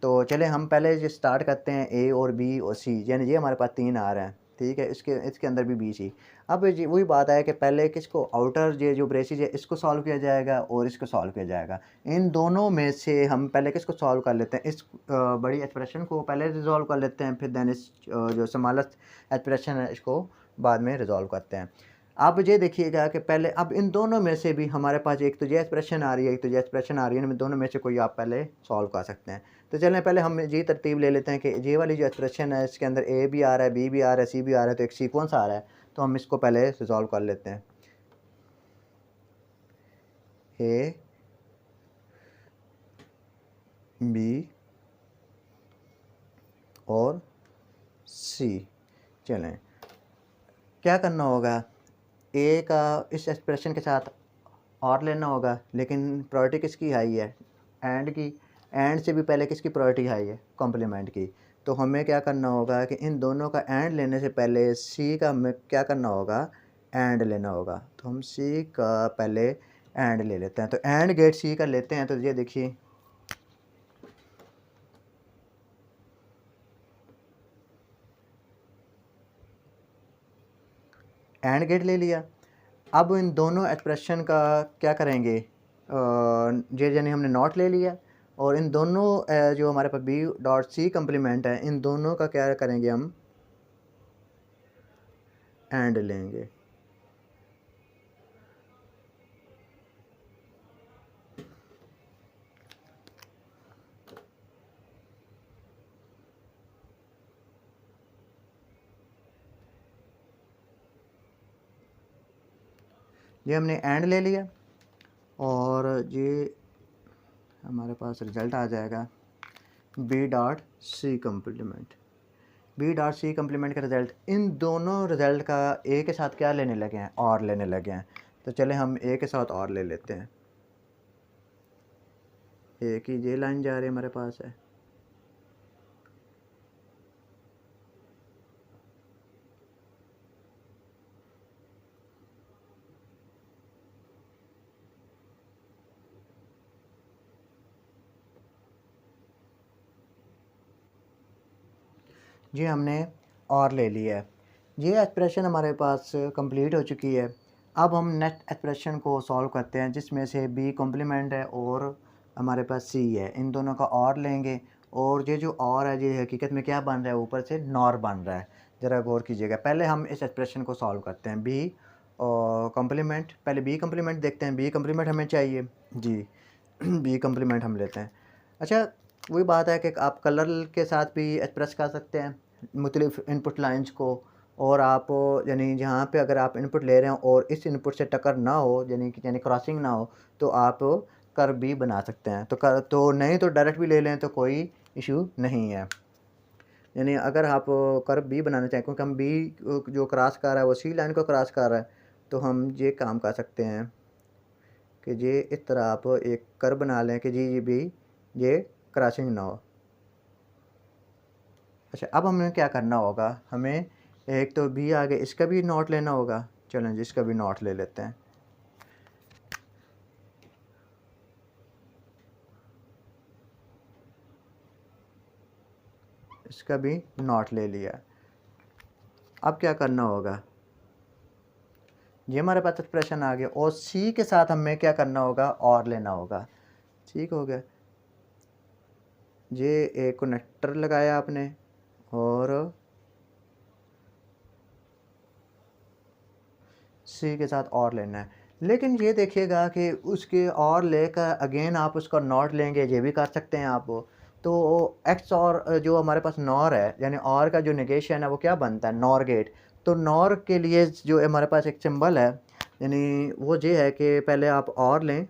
तो चले हम पहले ये स्टार्ट करते हैं ए और बी और सी, यानी ये हमारे पास 3 आ रहे हैं, ठीक है। इसके अंदर भी बी सी। अब जी वही बात है कि पहले किसको, आउटर ये जो ब्रेसिज है इसको सॉल्व किया जाएगा और इसको सॉल्व किया जाएगा। इन दोनों में से हम पहले किसको सॉल्व कर लेते हैं, इस बड़ी एक्सप्रेशन को पहले रिजॉल्व कर लेते हैं, फिर देन इस जो स्मॉलेस्ट एक्सप्रेशन है इसको बाद में रिजॉल्व करते हैं। आप ये देखिएगा कि पहले अब इन दोनों में से भी हमारे पास एक तो ये एक्सप्रेशन आ रही है, एक तो ये एक्सप्रेशन आ रही है, इन दोनों में से कोई आप पहले सॉल्व कर सकते हैं। तो चलें पहले हम ये तरतीब ले लेते हैं कि ये वाली जो एक्सप्रेशन है इसके अंदर ए भी आ रहा है, बी भी आ रहा है, सी भी आ रहा है, तो एक सीक्वेंस आ रहा है। तो हम इसको पहले रिजॉल्व कर लेते हैं। ए बी और सी। चलें क्या करना होगा, ए का इस एक्सप्रेशन के साथ और लेना होगा, लेकिन प्रायोरिटी किसकी हाई है, एंड की। एंड से भी पहले किसकी प्रायोरिटी हाई है, कॉम्प्लीमेंट की। तो हमें क्या करना होगा कि इन दोनों का एंड लेने से पहले सी का हमें क्या करना होगा, एंड लेना होगा। तो हम सी का पहले एंड ले लेते हैं। तो एंड गेट सी का लेते हैं। तो ये देखिए एंड गेट ले लिया। अब इन दोनों एक्सप्रेशन का क्या करेंगे, ये यानी हमने नॉट ले लिया, और इन दोनों जो हमारे पास बी डॉट सी कम्प्लीमेंट है, इन दोनों का क्या करेंगे, हम एंड लेंगे। ये हमने एंड ले लिया और ये हमारे पास रिज़ल्ट आ जाएगा B dot C complement. B dot C complement का रिज़ल्ट, इन दोनों रिज़ल्ट का ए के साथ क्या लेने लगे हैं, और लेने लगे हैं। तो चले हम ए के साथ और ले लेते हैं। ए की ये लाइन जा रही है हमारे पास है, जी हमने और ले लिया है। ये एक्सप्रेशन हमारे पास कंप्लीट हो चुकी है। अब हम नेक्स्ट एक्सप्रेशन को सॉल्व करते हैं, जिसमें से बी कॉम्प्लीमेंट है और हमारे पास सी है। इन दोनों का और लेंगे और ये जो और है ये हकीकत में क्या बन रहा है, ऊपर से नॉर बन रहा है। ज़रा गौर कीजिएगा। पहले हम इस एक्सप्रेशन को सॉल्व करते हैं। बी कॉम्प्लीमेंट, पहले बी कॉम्प्लीमेंट देखते हैं। बी कॉम्प्लीमेंट हमें चाहिए जी। बी कॉम्प्लीमेंट हम लेते हैं। अच्छा, वही बात है कि आप कलर के साथ भी एक्सप्रेस कर सकते हैं मुख्तलिफ इनपुट लाइंस को। और आप यानी जहाँ पे अगर आप इनपुट ले रहे हो और इस इनपुट से टक्कर ना हो, यानी क्रॉसिंग ना हो, तो आप कर्व भी बना सकते हैं। तो नहीं तो डायरेक्ट भी ले लें तो कोई इशू नहीं है। यानी अगर आप कर्व बी बनाना चाहें, क्योंकि हम बी जो क्रॉस कर रहा है वो सी लाइन को क्रॉस कर रहा है, तो हम ये काम कर सकते हैं कि ये इस तरह आप एक कर्व बना लें कि जी ये भी ये क्रॉसिंग ना हो। अच्छा, अब हमें क्या करना होगा, हमें एक तो बी आगे इसका भी नोट लेना होगा। चलें जी, इसका भी नोट ले लेते हैं। इसका भी नोट ले लिया। अब क्या करना होगा, ये हमारे पास एक्सप्रेशन आ गया और सी के साथ हमें क्या करना होगा, और लेना होगा। ठीक हो गया। ये एक कनेक्टर लगाया आपने और सी के साथ और लेना है। लेकिन ये देखिएगा कि उसके और लेकर अगेन आप उसका नॉट लेंगे, ये भी कर सकते हैं आप। तो एक्स और जो हमारे पास नॉर है, यानी और का जो नेगेशन है वो क्या बनता है, नॉर गेट। तो नॉर के लिए जो हमारे पास एक सिंबल है, यानी वो ये है कि पहले आप और लें,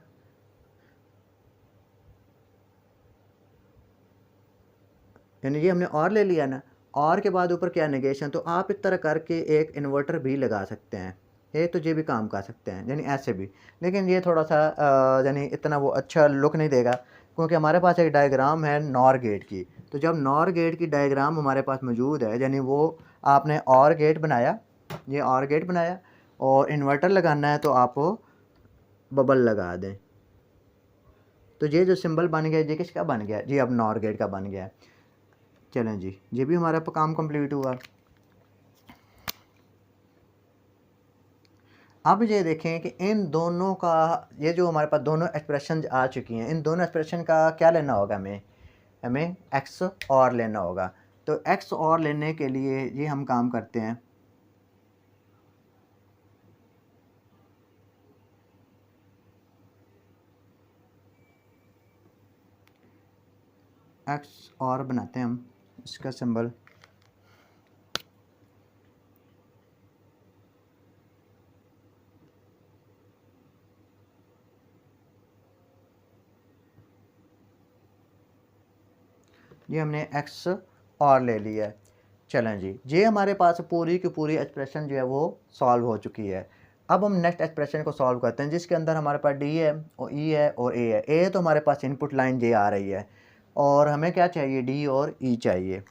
यानी ये हमने और ले लिया ना, और के बाद ऊपर क्या नेगेशन। तो आप इस तरह करके एक इन्वर्टर भी लगा सकते हैं। ये तो ये भी काम कर सकते हैं, यानी ऐसे भी। लेकिन ये थोड़ा सा यानी इतना वो अच्छा लुक नहीं देगा, क्योंकि हमारे पास एक डायग्राम है नॉर गेट की। तो जब नॉर गेट की डायग्राम हमारे पास मौजूद है, यानी वो आपने और गेट बनाया, ये और गेट बनाया और इन्वर्टर लगाना है, तो आप बबल लगा दें। तो ये जो सिंबल बन गया, ये किसका बन गया जी, अब नॉर गेट का बन गया है। चलें जी, ये भी हमारा काम कंप्लीट हुआ। अब ये देखें कि इन दोनों का, ये जो हमारे पास दोनों एक्सप्रेशन आ चुकी हैं, इन दोनों एक्सप्रेशन का क्या लेना होगा, हमें एक्स और लेना होगा। तो एक्स और लेने के लिए ये हम काम करते हैं। एक्स और बनाते हैं हम, इसका सिंबल ये हमने एक्स और ले लिया है। चलें जी, ये हमारे पास पूरी की पूरी एक्सप्रेशन जो है वो सॉल्व हो चुकी है। अब हम नेक्स्ट एक्सप्रेशन को सॉल्व करते हैं, जिसके अंदर हमारे पास डी है और ई है और ए है। ए तो हमारे पास इनपुट लाइन ये आ रही है और हमें क्या चाहिए, डी और ई चाहिए।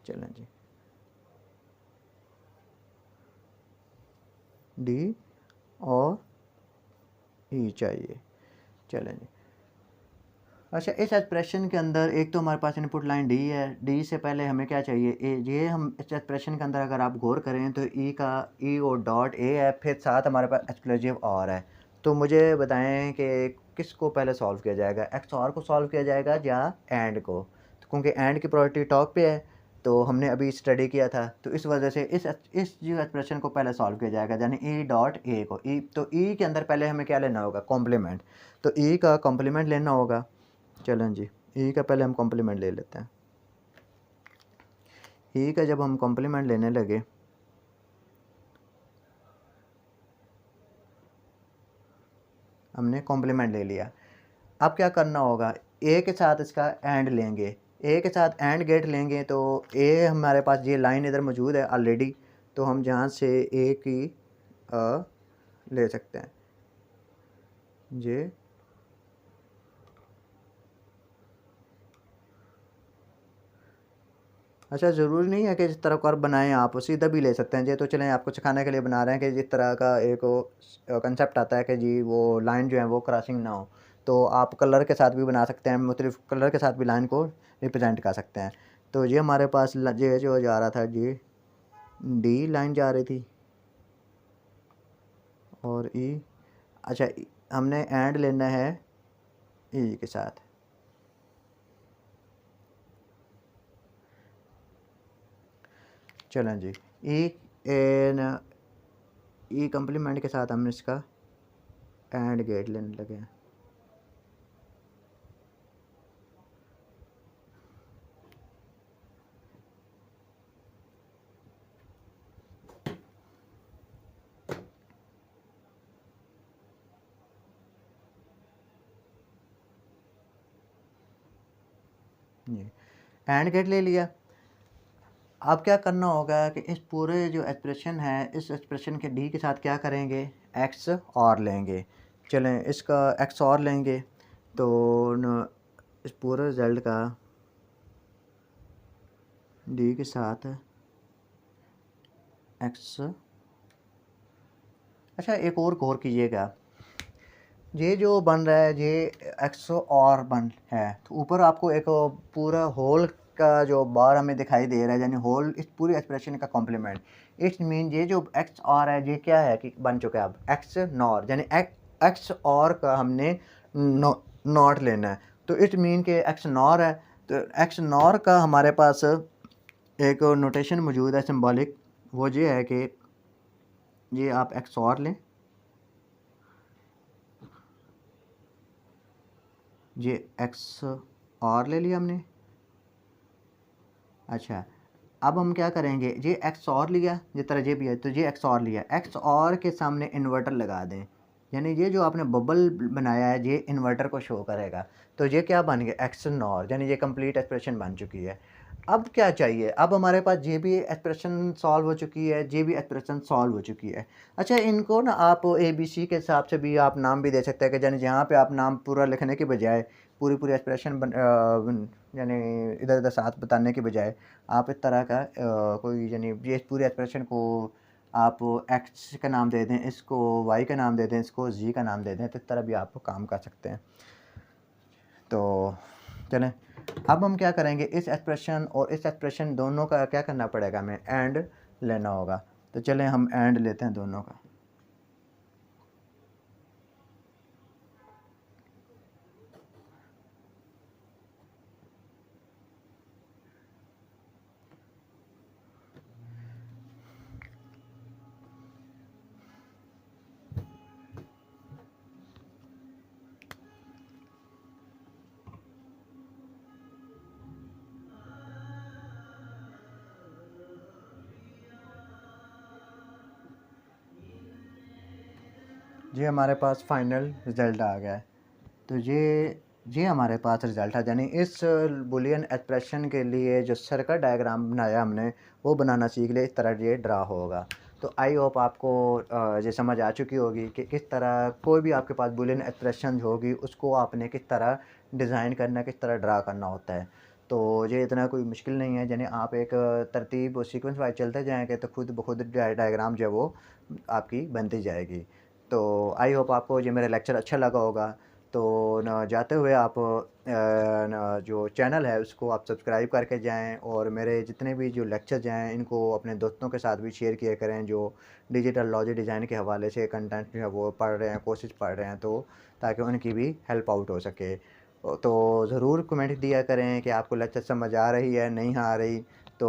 चलें जी, डी और ई चाहिए। चलें जी। अच्छा, इस एक्सप्रेशन के अंदर एक तो हमारे पास इनपुट लाइन डी है, डी से पहले हमें क्या चाहिए, ए। ये हम इस एक्सप्रेशन के अंदर अगर आप गौर करें तो ई और डॉट ए है, फिर साथ हमारे पास एक्सक्लूसिव और है। तो मुझे बताएं कि किसको पहले सॉल्व किया जाएगा, एक्स और को सॉल्व किया जाएगा या एंड को। तो क्योंकि एंड की प्रायोरिटी टॉप पे है, तो हमने अभी स्टडी किया था, तो इस वजह से इस जो एक्सप्रेशन को पहले सॉल्व किया जाएगा, यानी ई डॉट ए को। ई तो ई के अंदर पहले हमें क्या लेना होगा, कॉम्प्लीमेंट। तो ई का कॉम्प्लीमेंट लेना होगा। चलें जी, ई का पहले हम कॉम्प्लीमेंट ले लेते हैं। ई का जब हम कॉम्प्लीमेंट लेने लगे, हमने कॉम्प्लीमेंट ले लिया। अब क्या करना होगा, ए के साथ इसका एंड लेंगे, ए के साथ एंड गेट लेंगे तो ए हमारे पास ये लाइन इधर मौजूद है ऑलरेडी, तो हम जहाँ से ए की ले सकते हैं ये अच्छा, ज़रूरी नहीं है कि जिस तरह कर्व बनाएं आप सीधा भी ले सकते हैं। ये तो चलें आपको सिखाने के लिए बना रहे हैं कि जिस तरह का एक कंसेप्ट आता है कि जी वो लाइन जो है वो क्रॉसिंग ना हो, तो आप कलर के साथ भी बना सकते हैं, मुख्तलिफ कलर के साथ भी लाइन को रिप्रेजेंट कर सकते हैं। तो ये हमारे पास ये जो जा रहा था जी डी लाइन जा रही थी और ई, अच्छा हमने एंड लेना है ई के साथ। चलें जी ई एन ई कम्प्लीमेंट के साथ हमने इसका एंड गेट लेने लगे हैं। जी एंड गेट ले लिया। अब क्या करना होगा कि इस पूरे जो एक्सप्रेशन है, इस एक्सप्रेशन के डी के साथ क्या करेंगे, एक्स और लेंगे। चलें इसका एक्स और लेंगे तो इस पूरे रिज़ल्ट का डी के साथ एक्स। अच्छा एक और गौर कीजिएगा, ये जो बन रहा है ये एक्स और बन है, तो ऊपर आपको एक पूरा होल का जो बार हमें दिखाई दे रहा है, यानी होल इस पूरी एक्सप्रेशन का कॉम्प्लीमेंट। इट्स मीन ये जो एक्स और है ये क्या है कि बन चुका है अब एक्स नॉर, यानी एक्स और का हमने नॉट लेना है। तो इट्स मीन के एक्स नॉर है, तो एक्स नॉर का हमारे पास एक नोटेशन मौजूद है सिंबॉलिक, वो ये है कि ये आप एक्स और लें, ये एक्स और ले लिया हमने। अच्छा अब हम क्या करेंगे, ये एक्स और लिया जिस तरह ये भी है, तो ये एक्स और लिया, एक्स और के सामने इन्वर्टर लगा दें, यानी ये जो आपने बबल बनाया है ये इन्वर्टर को शो करेगा। तो ये क्या बन गया, एक्स नॉर, यानी ये कंप्लीट एक्सप्रेशन बन चुकी है। अब क्या चाहिए, अब हमारे पास ये भी एक्सप्रेशन सॉल्व हो चुकी है, ये भी एक्सप्रेशन सॉल्व हो चुकी है। अच्छा इनको ना आप ए बी सी के हिसाब से भी आप नाम भी दे सकते हैं कि यानी जहाँ पे आप नाम पूरा लिखने के बजाय पूरी पूरी एक्सप्रेशन यानी इधर उधर साथ बताने के बजाय आप इस तरह का कोई यानी ये पूरे एक्सप्रेशन को आप एक्स का नाम दे दें, इसको वाई का नाम दे दें, इसको जी का नाम दे दें, तो इस तरह भी आप काम कर सकते हैं। तो चलें अब हम क्या करेंगे, इस एक्सप्रेशन और इस एक्सप्रेशन दोनों का क्या करना पड़ेगा, हमें एंड लेना होगा। तो चलें हम एंड लेते हैं दोनों का। ये हमारे पास फाइनल रिज़ल्ट आ गया है। तो ये हमारे पास रिज़ल्ट है, यानी इस बुलियन एक्सप्रेशन के लिए जो सर्किट डायग्राम बनाया हमने वो बनाना सीख लिया, इस तरह ये ड्रा होगा। तो आई होप आपको ये समझ आ चुकी होगी कि किस तरह कोई भी आपके पास बुलियन एक्सप्रेशन होगी उसको आपने किस तरह डिज़ाइन करना, किस तरह ड्रा करना होता है। तो ये इतना कोई मुश्किल नहीं है, यानी आप एक तरतीब और सीक्वेंस वाइज चलते जाएंगे तो खुद ब खुद डायग्राम जो है वो आपकी बनती जाएगी। तो आई होप आपको ये मेरा लेक्चर अच्छा लगा होगा। तो न जाते हुए आप न जो चैनल है उसको आप सब्सक्राइब करके जाएं, और मेरे जितने भी जो लेक्चर्स हैं इनको अपने दोस्तों के साथ भी शेयर किया करें जो डिजिटल लॉजिक डिज़ाइन के हवाले से कंटेंट जो है वो पढ़ रहे हैं, कोर्सेज पढ़ रहे हैं, तो ताकि उनकी भी हेल्प आउट हो सके। तो ज़रूर कमेंट दिया करें कि आपको लेक्चर समझ आ रही है नहीं आ रही। तो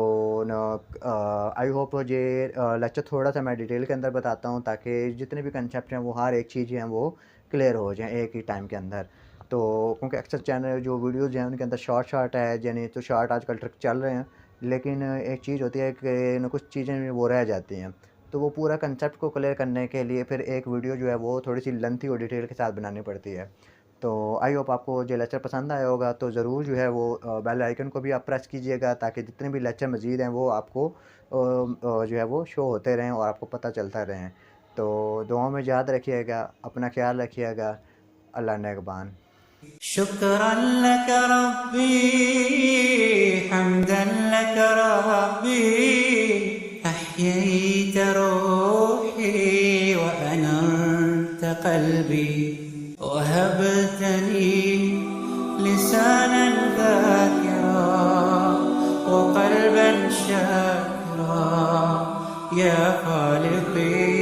आई होप ये लेक्चर थोड़ा सा मैं डिटेल के अंदर बताता हूँ ताकि जितने भी कंसेप्ट हैं वो हर एक चीज़ हैं वो क्लियर हो जाए एक ही टाइम के अंदर। तो क्योंकि अक्सर चैनल जो वीडियोज़ हैं उनके अंदर शॉर्ट है, यानी तो शॉर्ट आजकल ट्रिक चल रहे हैं, लेकिन एक चीज़ होती है कि कुछ चीज़ें वो रह जाती हैं। तो वो पूरा कंसेप्ट को क्लियर करने के लिए फिर एक वीडियो जो है वो थोड़ी सी लेंथी और डिटेल के साथ बनानी पड़ती है। तो आई होप आपको जो लेक्चर पसंद आया होगा, तो ज़रूर जो है वो बेल आइकन को भी आप प्रेस कीजिएगा, ताकि जितने भी लेक्चर मज़ीद हैं वो आपको जो है वो शो होते रहें और आपको पता चलता रहें। तो दुआओं में याद रखिएगा, अपना ख्याल रखिएगा। अल्लाह नेगबान। शुक्रान लक रब्बी हम्दन लक रब्बी अह्यैत रूही व अनरत क़ल्बी वहबतनी लिसानन ज़ाकिरा व क़ल्बन शाकिरा या ख़ालिक़ी